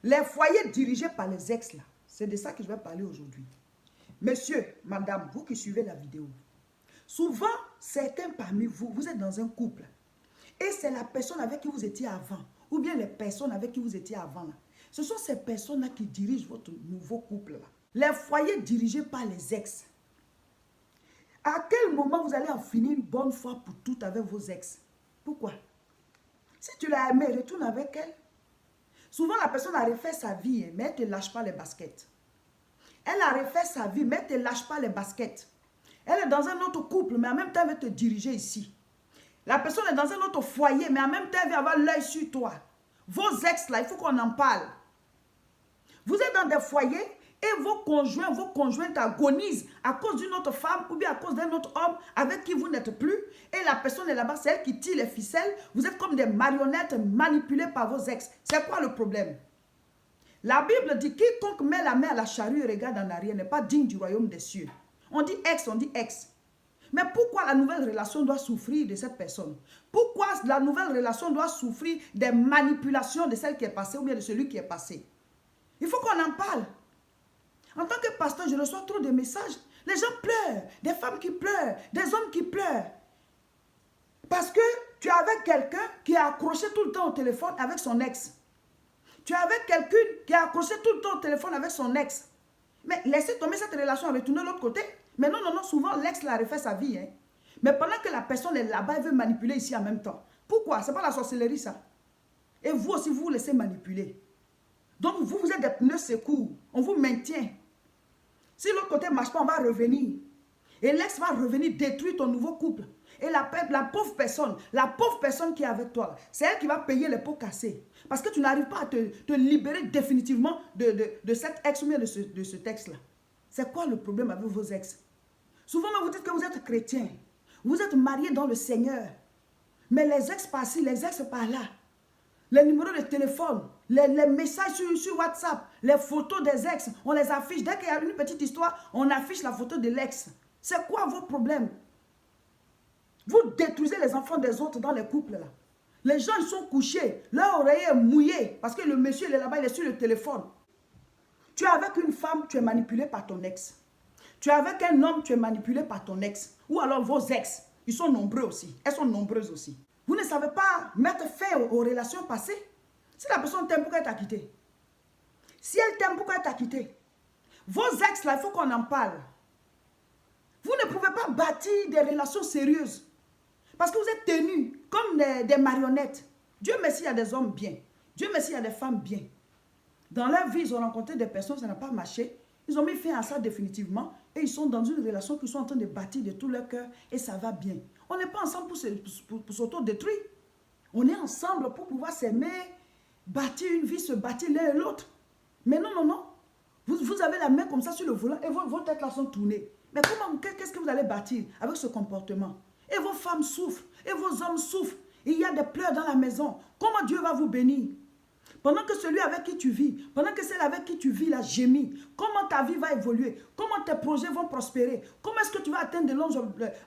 Les foyers dirigés par les ex, là, c'est de ça que je vais parler aujourd'hui. Monsieur, madame, vous qui suivez la vidéo, souvent, certains parmi vous, vous êtes dans un couple et c'est la personne avec qui vous étiez avant ou bien les personnes avec qui vous étiez avant. Là. Ce sont ces personnes-là qui dirigent votre nouveau couple. Là. Les foyers dirigés par les ex. À quel moment vous allez en finir une bonne fois pour toutes avec vos ex? Pourquoi? Si tu l'as aimée, retourne avec elle. Souvent, la personne a refait sa vie, mais elle ne te lâche pas les baskets. Elle a refait sa vie, mais elle ne te lâche pas les baskets. Elle est dans un autre couple, mais en même temps, elle veut te diriger ici. La personne est dans un autre foyer, mais en même temps, elle veut avoir l'œil sur toi. Vos ex, là, il faut qu'on en parle. Vous êtes dans des foyers et vos conjointes agonisent à cause d'une autre femme ou bien à cause d'un autre homme avec qui vous n'êtes plus. Et la personne est là-bas, c'est elle qui tire les ficelles. Vous êtes comme des marionnettes manipulées par vos ex. C'est quoi le problème? La Bible dit, quiconque met la main à la charrue et regarde en arrière n'est pas digne du royaume des cieux. On dit ex, on dit ex. Mais pourquoi la nouvelle relation doit souffrir de cette personne? Pourquoi la nouvelle relation doit souffrir des manipulations de celle qui est passée ou bien de celui qui est passé? Il faut qu'on en parle. En tant que pasteur, je reçois trop de messages. Les gens pleurent, des femmes qui pleurent, des hommes qui pleurent. Parce que tu es avec quelqu'un qui est accroché tout le temps au téléphone avec son ex. Tu es avec quelqu'un qui est accroché tout le temps au téléphone avec son ex. Mais laissez tomber cette relation, retournez de l'autre côté. Mais non, souvent l'ex l'a refait sa vie. Hein. Mais pendant que la personne est là-bas, elle veut manipuler ici en même temps. Pourquoi? Ce n'est pas la sorcellerie ça. Et vous aussi, vous vous laissez manipuler. Donc vous, vous êtes des pneus secours. On vous maintient. Si l'autre côté ne marche pas, on va revenir. Et l'ex va revenir détruire ton nouveau couple. Et la pauvre personne qui est avec toi, c'est elle qui va payer les pots cassés. Parce que tu n'arrives pas à te libérer définitivement de cet ex ou bien de ce texte-là. C'est quoi le problème avec vos ex? Souvent, vous dites que vous êtes chrétien. Vous êtes marié dans le Seigneur. Mais les ex par-ci, les ex par-là. Les numéros de téléphone, les messages sur WhatsApp, les photos des ex, on les affiche. Dès qu'il y a une petite histoire, on affiche la photo de l'ex. C'est quoi vos problèmes? Vous détruisez les enfants des autres dans les couples là. Les gens ils sont couchés, leur oreille est mouillée parce que le monsieur il est là-bas, il est sur le téléphone. Tu es avec une femme, tu es manipulé par ton ex. Tu es avec un homme, tu es manipulé par ton ex. Ou alors vos ex, ils sont nombreux aussi. Elles sont nombreuses aussi. Vous ne savez pas mettre fin aux relations passées. Si la personne t'aime, pourquoi elle t'a quitté? Si elle t'aime, pourquoi elle t'a quitté? Vos ex là, il faut qu'on en parle. Vous ne pouvez pas bâtir des relations sérieuses. Parce que vous êtes tenus comme des marionnettes. Dieu merci, il y a des hommes bien. Dieu merci, il y a des femmes bien. Dans leur vie, ils ont rencontré des personnes, ça n'a pas marché. Ils ont mis fin à ça définitivement. Et ils sont dans une relation qu'ils sont en train de bâtir de tout leur cœur. Et ça va bien. On n'est pas ensemble pour s'auto-détruire. On est ensemble pour pouvoir s'aimer, bâtir une vie, se bâtir l'un et l'autre. Mais non. Vous avez la main comme ça sur le volant et vos têtes là sont tournées. Mais qu'est-ce que vous allez bâtir avec ce comportement? Et vos femmes souffrent, et vos hommes souffrent. Il y a des pleurs dans la maison. Comment Dieu va vous bénir? Pendant que celui avec qui tu vis, pendant que celle avec qui tu vis là gémit, comment ta vie va évoluer? Comment tes projets vont prospérer? Comment est-ce que tu vas atteindre de longs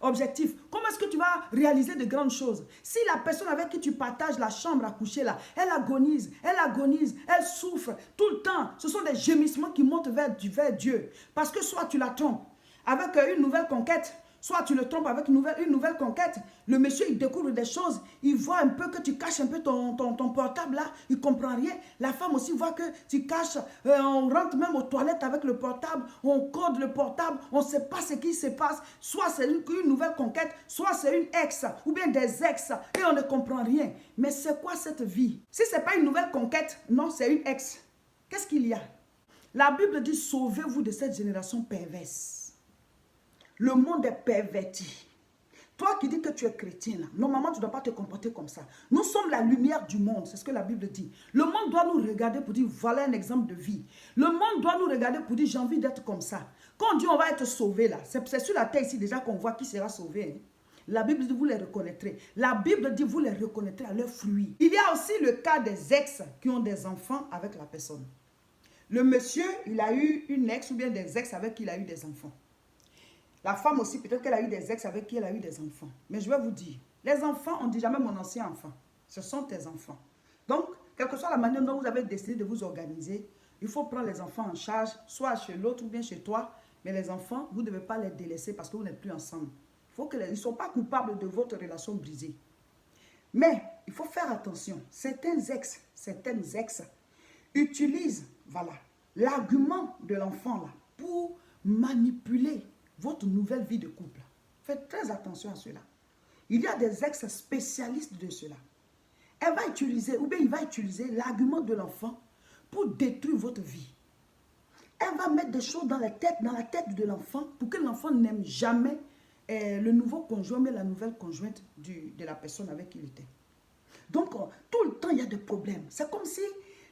objectifs? Comment est-ce que tu vas réaliser de grandes choses? Si la personne avec qui tu partages la chambre à coucher là, elle agonise, elle souffre tout le temps. Ce sont des gémissements qui montent vers Dieu. Parce que soit tu la trompes avec une nouvelle conquête, soit tu le trompes avec une nouvelle conquête. Le monsieur, il découvre des choses. Il voit un peu que tu caches un peu ton portable là. Il ne comprend rien. La femme aussi voit que tu caches. On rentre même aux toilettes avec le portable. On code le portable. On ne sait pas ce qui se passe. Soit c'est une nouvelle conquête, soit c'est une ex ou bien des ex. Et on ne comprend rien. Mais c'est quoi cette vie? Si ce n'est pas une nouvelle conquête, non, c'est une ex. Qu'est-ce qu'il y a? La Bible dit, sauvez-vous de cette génération perverse. Le monde est perverti. Toi qui dis que tu es chrétien, là, normalement, tu ne dois pas te comporter comme ça. Nous sommes la lumière du monde, c'est ce que la Bible dit. Le monde doit nous regarder pour dire, voilà un exemple de vie. Le monde doit nous regarder pour dire, j'ai envie d'être comme ça. Quand on dit, on va être sauvé, là, c'est sur la terre ici déjà qu'on voit qui sera sauvé. Hein. La Bible dit, vous les reconnaîtrez. La Bible dit, vous les reconnaîtrez à leurs fruits. Il y a aussi le cas des ex qui ont des enfants avec la personne. Le monsieur, il a eu une ex ou bien des ex avec qui il a eu des enfants. La femme aussi, peut-être qu'elle a eu des ex avec qui elle a eu des enfants. Mais je vais vous dire, les enfants, on ne dit jamais mon ancien enfant. Ce sont tes enfants. Donc, Quelle que soit la manière dont vous avez décidé de vous organiser, il faut prendre les enfants en charge, soit chez l'autre ou bien chez toi. Mais les enfants, vous ne devez pas les délaisser parce que vous n'êtes plus ensemble. Il faut qu'ils ne soient pas coupables de votre relation brisée. Mais il faut faire attention. Certaines ex utilisent, voilà, l'argument de l'enfant là pour manipuler votre nouvelle vie de couple. Faites très attention à cela. Il y a des ex spécialistes de cela. Elle va utiliser, ou bien il va utiliser l'argument de l'enfant pour détruire votre vie. Elle va mettre des choses dans la tête de l'enfant pour que l'enfant n'aime jamais le nouveau conjoint, mais la nouvelle conjointe de la personne avec qui il était. Donc, tout le temps, il y a des problèmes. C'est comme si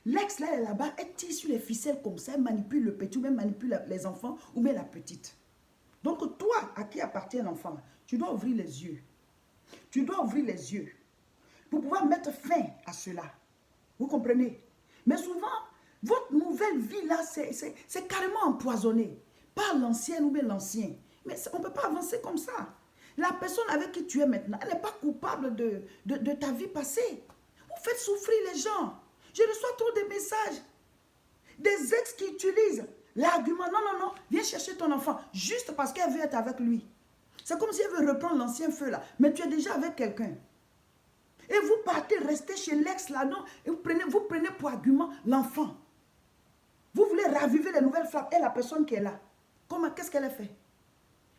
l'ex là-bas, elle tire sur les ficelles comme ça, elle manipule le petit, ou même manipule les enfants, ou bien la petite. Donc, toi, à qui appartient l'enfant, tu dois ouvrir les yeux. Tu dois ouvrir les yeux pour pouvoir mettre fin à cela. Vous comprenez? Mais souvent, votre nouvelle vie là, c'est carrément empoisonné par l'ancienne ou bien l'ancien. Mais on ne peut pas avancer comme ça. La personne avec qui tu es maintenant, elle n'est pas coupable de ta vie passée. Vous faites souffrir les gens. Je reçois trop de messages. Des ex qui utilisent l'argument, non, non, non, viens chercher ton enfant, juste parce qu'elle veut être avec lui. C'est comme si elle veut reprendre l'ancien feu là, mais tu es déjà avec quelqu'un. Et vous partez, restez chez l'ex là, non, et vous prenez pour argument l'enfant. Vous voulez raviver les nouvelles flammes et la personne qui est là. Comment, qu'est-ce qu'elle a fait?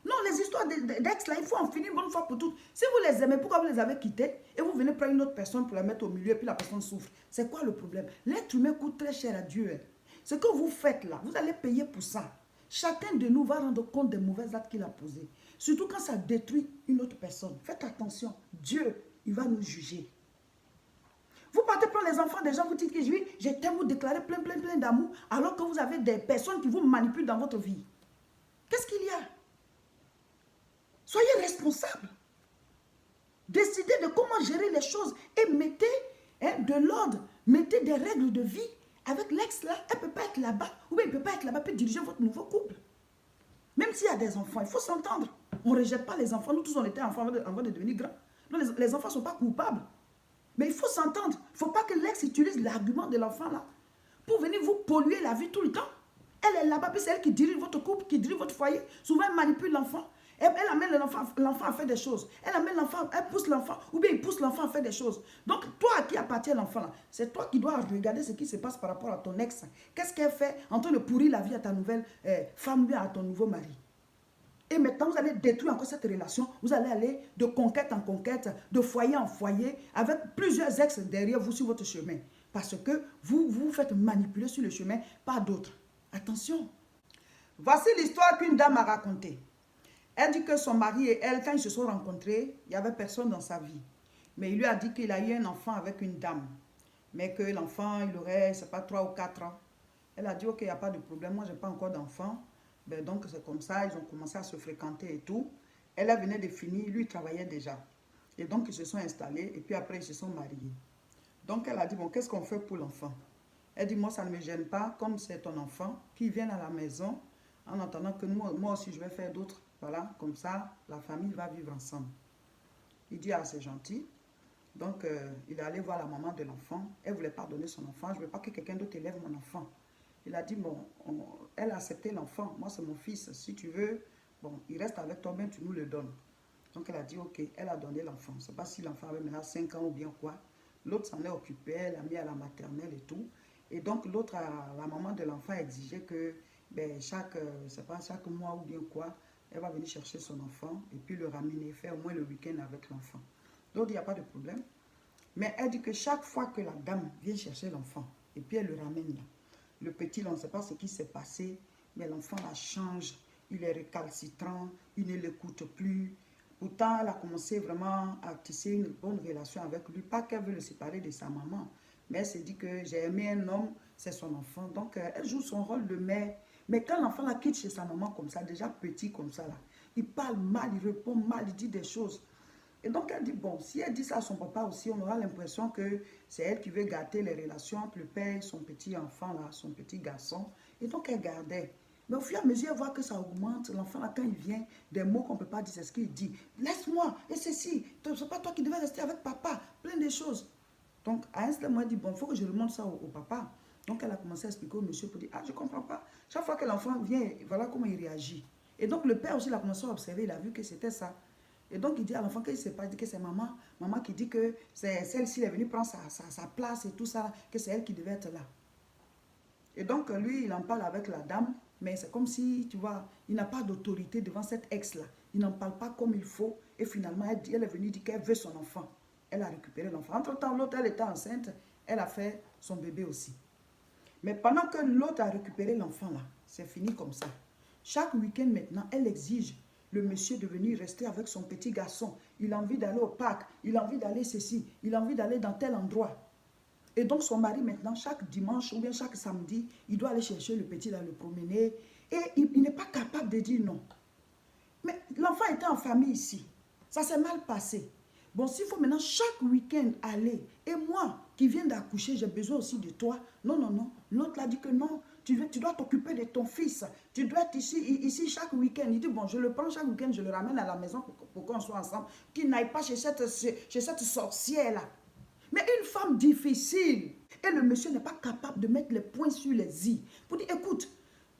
Non, les histoires d'ex là, il faut en finir une bonne fois pour toutes. Si vous les aimez, pourquoi vous les avez quittés et vous venez prendre une autre personne pour la mettre au milieu et puis la personne souffre? C'est quoi le problème? L'être humain coûte très cher à Dieu. Ce que vous faites là, vous allez payer pour ça. Chacun de nous va rendre compte des mauvais actes qu'il a posés. Surtout quand ça détruit une autre personne. Faites attention. Dieu, il va nous juger. Vous partez prendre les enfants des gens, vous dites que oui, je t'aime, vous déclarez plein d'amour, alors que vous avez des personnes qui vous manipulent dans votre vie. Qu'est-ce qu'il y a? Soyez responsables. Décidez de comment gérer les choses et mettez de l'ordre, mettez des règles de vie. Avec l'ex là, elle ne peut pas être là-bas, ou bien il ne peut pas être là-bas, puis diriger votre nouveau couple. Même s'il y a des enfants, il faut s'entendre. On ne rejette pas les enfants. Nous tous, on était enfants avant de devenir grands. Donc, les enfants ne sont pas coupables. Mais il faut s'entendre. Il ne faut pas que l'ex utilise l'argument de l'enfant là pour venir vous polluer la vie tout le temps. Elle est là-bas, puis c'est elle qui dirige votre couple, qui dirige votre foyer. Souvent, elle manipule l'enfant. Elle amène l'enfant à faire des choses. Elle amène l'enfant, elle pousse l'enfant, ou bien il pousse l'enfant à faire des choses. Donc, toi à qui appartient l'enfant là, c'est toi qui dois regarder ce qui se passe par rapport à ton ex. Qu'est-ce qu'elle fait en train de pourrir la vie à ta nouvelle femme, bien à ton nouveau mari. Et maintenant, vous allez détruire encore cette relation. Vous allez aller de conquête en conquête, de foyer en foyer, avec plusieurs ex derrière vous sur votre chemin. Parce que vous vous faites manipuler sur le chemin par d'autres. Attention. Voici l'histoire qu'une dame a racontée. Elle dit que son mari et elle, quand ils se sont rencontrés, il n'y avait personne dans sa vie. Mais il lui a dit qu'il a eu un enfant avec une dame. Mais que l'enfant, il aurait, je ne sais pas, 3 ou 4 ans. Elle a dit, ok, il n'y a pas de problème, moi, je n'ai pas encore d'enfant. Ben, donc, c'est comme ça, ils ont commencé à se fréquenter et tout. Elle venait de finir, lui, il travaillait déjà. Et donc, ils se sont installés et puis après, ils se sont mariés. Donc, elle a dit, bon, qu'est-ce qu'on fait pour l'enfant? Elle dit, moi, ça ne me gêne pas, comme c'est ton enfant, qu'il vienne à la maison, en attendant que moi aussi, je vais faire d'autres. Voilà, comme ça, la famille va vivre ensemble. Il dit, ah, c'est gentil. Donc, il est allé voir la maman de l'enfant. Elle ne voulait pas donner son enfant. Je ne veux pas que quelqu'un d'autre élève mon enfant. Il a dit, bon, elle a accepté l'enfant. Moi, c'est mon fils. Si tu veux, bon, il reste avec toi, mais tu nous le donnes. Donc, elle a dit, ok, elle a donné l'enfant. Je ne sais pas si l'enfant avait maintenant 5 ans ou bien quoi. L'autre s'en est occupé, elle l'a mis à la maternelle et tout. Et donc, l'autre, la maman de l'enfant exigeait que ben, chaque mois ou bien quoi, elle va venir chercher son enfant et puis le ramener, faire au moins le week-end avec l'enfant. Donc, il n'y a pas de problème. Mais elle dit que chaque fois que la dame vient chercher l'enfant et puis elle le ramène là, le petit, on ne sait pas ce qui s'est passé, mais l'enfant la change, il est récalcitrant, il ne l'écoute plus. Pourtant, elle a commencé vraiment à tisser une bonne relation avec lui. Pas qu'elle veut le séparer de sa maman, mais elle s'est dit que j'ai aimé un homme, c'est son enfant. Donc, elle joue son rôle de mère. Mais quand l'enfant la quitte chez sa maman comme ça, déjà petit comme ça, là, il parle mal, il répond mal, il dit des choses. Et donc, elle dit, bon, si elle dit ça à son papa aussi, on aura l'impression que c'est elle qui veut gâter les relations entre le père et son petit enfant, là, son petit garçon. Et donc, elle gardait. Mais au fur et à mesure, elle voit que ça augmente. L'enfant, là, quand il vient, des mots qu'on ne peut pas dire, c'est ce qu'il dit. Laisse-moi, et ceci, c'est pas toi qui devais rester avec papa. Plein de choses. Donc, à un certain moment, elle dit, bon, il faut que je remonte ça au papa. Donc, elle a commencé à expliquer au monsieur pour dire, ah, je ne comprends pas. Chaque fois que l'enfant vient, voilà comment il réagit. Et donc, le père aussi, il a commencé à observer, il a vu que c'était ça. Et donc, il dit à l'enfant qu'il ne sait pas, il dit que c'est maman. Maman qui dit que c'est celle-ci, elle est venue prendre sa place et tout ça, que c'est elle qui devait être là. Et donc, lui, il en parle avec la dame, mais c'est comme si, tu vois, il n'a pas d'autorité devant cette ex-là. Il n'en parle pas comme il faut. Et finalement, elle est venue dire qu'elle veut son enfant. Elle a récupéré l'enfant. Entre-temps, l'autre, elle était enceinte. Elle a fait son bébé aussi. Mais pendant que l'autre a récupéré l'enfant là, c'est fini comme ça. Chaque week-end maintenant, elle exige le monsieur de venir rester avec son petit garçon. Il a envie d'aller au parc, il a envie d'aller ceci, il a envie d'aller dans tel endroit. Et donc son mari maintenant, chaque dimanche ou bien chaque samedi, il doit aller chercher le petit là, le promener. Et il n'est pas capable de dire non. Mais l'enfant était en famille ici. Ça s'est mal passé. Bon, s'il faut maintenant chaque week-end aller, et moi qui viens d'accoucher, j'ai besoin aussi de toi. Non, non, non. L'autre l'a dit que non, tu dois t'occuper de ton fils. Tu dois être ici chaque week-end. Il dit, bon, je le prends chaque week-end, je le ramène à la maison pour qu'on soit ensemble. Qu'il n'aille pas chez cette sorcière-là. Mais une femme difficile. Et le monsieur n'est pas capable de mettre les points sur les i. Pour dire, écoute,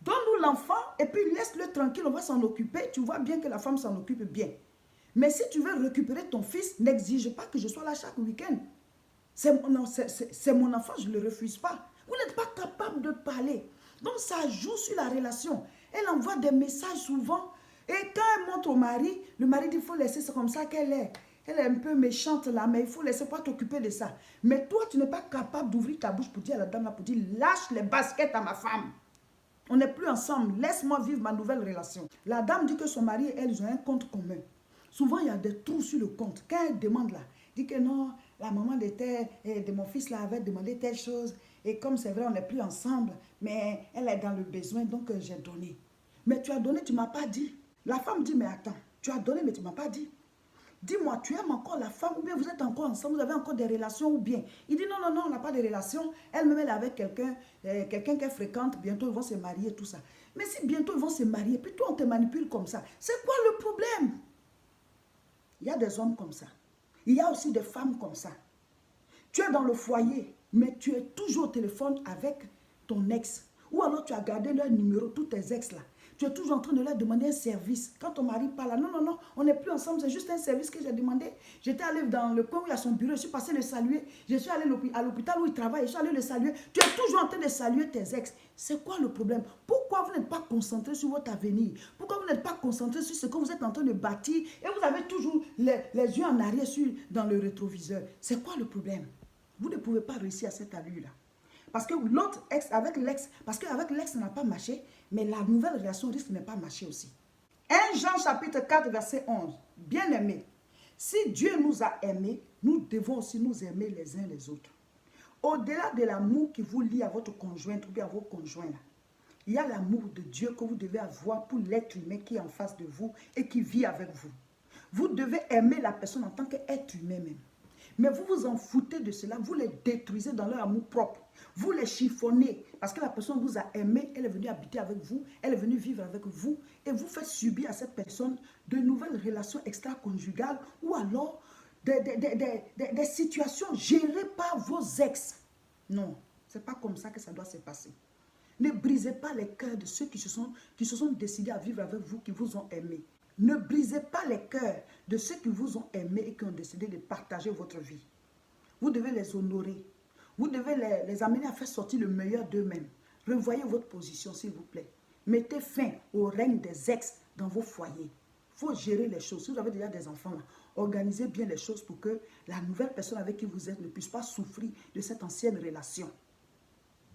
donne-nous l'enfant et puis laisse-le tranquille, on va s'en occuper. Tu vois bien que la femme s'en occupe bien. Mais si tu veux récupérer ton fils, n'exige pas que je sois là chaque week-end. C'est mon enfant, je ne le refuse pas. Vous n'êtes pas capable de parler. Donc ça joue sur la relation. Elle envoie des messages souvent. Et quand elle montre au mari, le mari dit, il faut laisser ça comme ça qu'elle est. Elle est un peu méchante là, mais il faut laisser pas t'occuper de ça. Mais toi, tu n'es pas capable d'ouvrir ta bouche pour dire à la dame là, pour dire, lâche les baskets à ma femme. On n'est plus ensemble, laisse-moi vivre ma nouvelle relation. La dame dit que son mari et elle, ils ont un compte commun. Souvent, il y a des trous sur le compte. Quand elle demande là, dit que non, la maman de mon fils là avait demandé telle chose. Et comme c'est vrai, on n'est plus ensemble, mais elle est dans le besoin, donc j'ai donné. Mais tu as donné, tu ne m'as pas dit. La femme dit, mais attends, tu as donné, mais tu ne m'as pas dit. Dis-moi, tu aimes encore la femme ou bien vous êtes encore ensemble, vous avez encore des relations ou bien. Il dit, non, non, non, on n'a pas de relations. Elle-même, elle est avec quelqu'un qu'elle fréquente, bientôt ils vont se marier, tout ça. Mais si bientôt ils vont se marier, puis toi on te manipule comme ça, c'est quoi le problème? Il y a des hommes comme ça. Il y a aussi des femmes comme ça. Tu es dans le foyer, mais tu es toujours au téléphone avec ton ex. Ou alors tu as gardé leur numéro, tous tes ex là. Tu es toujours en train de leur demander un service. Quand ton mari parle, non, non, non, on n'est plus ensemble, c'est juste un service que j'ai demandé. J'étais allée dans le coin où il y a son bureau, je suis passée le saluer. Je suis allée à l'hôpital où il travaille, je suis allée le saluer. Tu es toujours en train de saluer tes ex. C'est quoi le problème? Pourquoi vous n'êtes pas concentré sur votre avenir? Pourquoi vous n'êtes pas concentré sur ce que vous êtes en train de bâtir et vous avez toujours les yeux en arrière dans le rétroviseur? C'est quoi le problème? Vous ne pouvez pas réussir à cette allure-là. Parce que l'autre ex, avec l'ex, parce qu'avec l'ex, ça n'a pas marché, mais la nouvelle relation risque de ne pas marcher aussi. 1 Jean chapitre 4, verset 11. Bien-aimés, si Dieu nous a aimés, nous devons aussi nous aimer les uns les autres. Au-delà de l'amour qui vous lie à votre conjointe ou bien à vos conjoints, là, il y a l'amour de Dieu que vous devez avoir pour l'être humain qui est en face de vous et qui vit avec vous. Vous devez aimer la personne en tant qu'être humain même. Mais vous vous en foutez de cela, vous les détruisez dans leur amour propre. Vous les chiffonnez parce que la personne vous a aimé, elle est venue habiter avec vous, elle est venue vivre avec vous et vous faites subir à cette personne de nouvelles relations extra-conjugales ou alors des situations gérées par vos ex. Non, ce n'est pas comme ça que ça doit se passer. Ne brisez pas les cœurs de ceux qui se sont décidés à vivre avec vous, qui vous ont aimé. Ne brisez pas les cœurs de ceux qui vous ont aimé et qui ont décidé de partager votre vie. Vous devez les honorer. Vous devez les amener à faire sortir le meilleur d'eux-mêmes. Revoyez votre position, s'il vous plaît. Mettez fin au règne des ex dans vos foyers. Il faut gérer les choses. Si vous avez déjà des enfants, là, organisez bien les choses pour que la nouvelle personne avec qui vous êtes ne puisse pas souffrir de cette ancienne relation.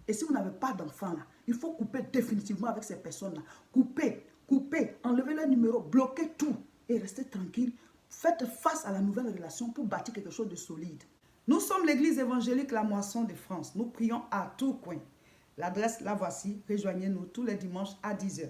Et si vous n'avez pas d'enfants, là, il faut couper définitivement avec ces personnes-là. Coupez, enlevez leur numéro, bloquez tout et restez tranquille. Faites face à la nouvelle relation pour bâtir quelque chose de solide. Nous sommes l'église évangélique La Moisson de France. Nous prions à tout coin. L'adresse, la voici. Rejoignez-nous tous les dimanches à 10 h.